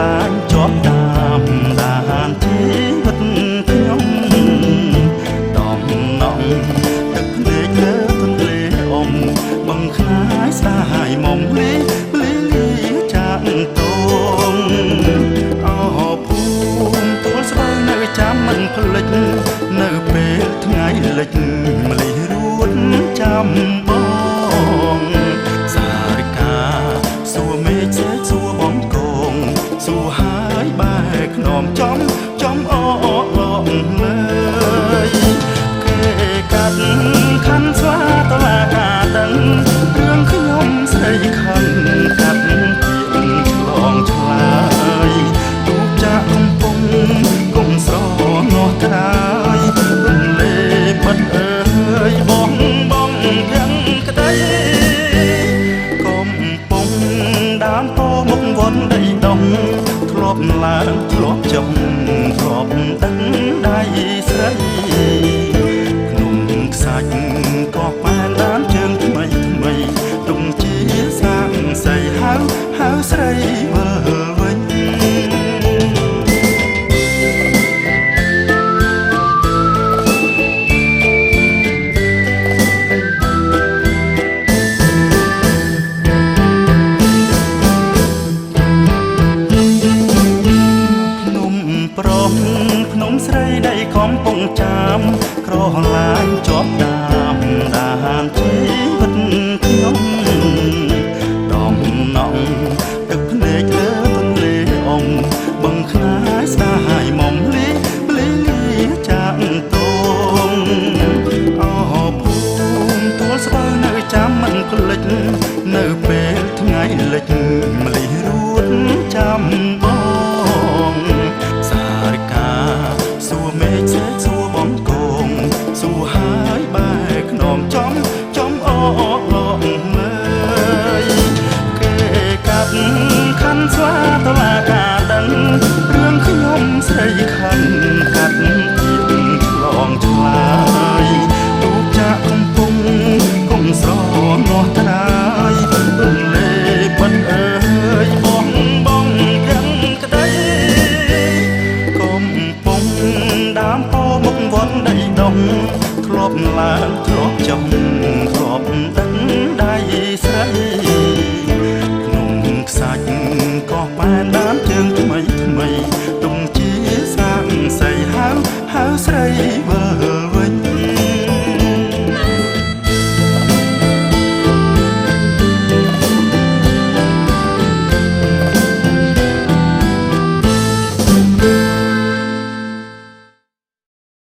ឡាញជាប់តាមដានជីវិតខ្ញុំតំណងទឹកភ្នែកលើទន្លេអមបង្ខ្លាយស្ដាយមុំលីចាក់តងអោភូមិទួលស្បើនៅចាំមិនភ្លេចនៅពេលថ្ងៃលិចម្លេះរួតចាំបងសារិកាសួរមេឃសេកសួរបងកងសួរហើយបែកខ្នំចំអលើយគេកាត់ខណ្ឌស្វាតឡាការដឹងរឿងខ្ញុំស្រីខណ្ឌកាត់ពីឆ្លងឆ្លើយទូកចាក់កំពុងគុំស្រនោះត្រាយរំលេបាត់អើយបងទាំងក្តីកំពុងដើមពោមុខវត្តដីដងធ្លាប់ឡើងធ្លាប់ចុះធ្លាប់ដឹងដៃស្រីក្នុងខ្សាច់ក៏ប៉ែនដានជើងថ្មីទុំជាសាងសីហៅស្រីវិលវិញភ្នំស្រីដីកំពុងចាំក្រឡាញជាប់តាមដានជីវិតខ្ញុំតំណងទឹកភ្នែកលើទន្លេអមបង្ខ្លាយស្ដាយមុំលីចាក់តងអោភូមិទួលស្បើនៅចាំមិនភ្លេចនៅពេលថ្ងៃលិចម្លេះរួតចាំបងសារិកាសួរមេឃសេកសួរបងកងសួរហើយបែកខ្នំចំអលើយគេកាត់ខណ្ឌស្វាតឡាការដឹងរឿងខ្ញុំស្រីខណ្ឌកាត់ពីឆ្លងឆ្លើយទូកចាក់កំពុងគុំស្រនោះត្រាយរំលេបាត់អើយបងទាំងក្តីកំពុងដើមពោមុខវត្តដីដងធ្លាប់ឡើងធ្លាប់ចុះធ្លាប់ដឹងដៃស្រីក្នុងខ្សាច់ក៏ប៉ែនដានជើងថ្មីទុំជាសាងសីហៅស្រី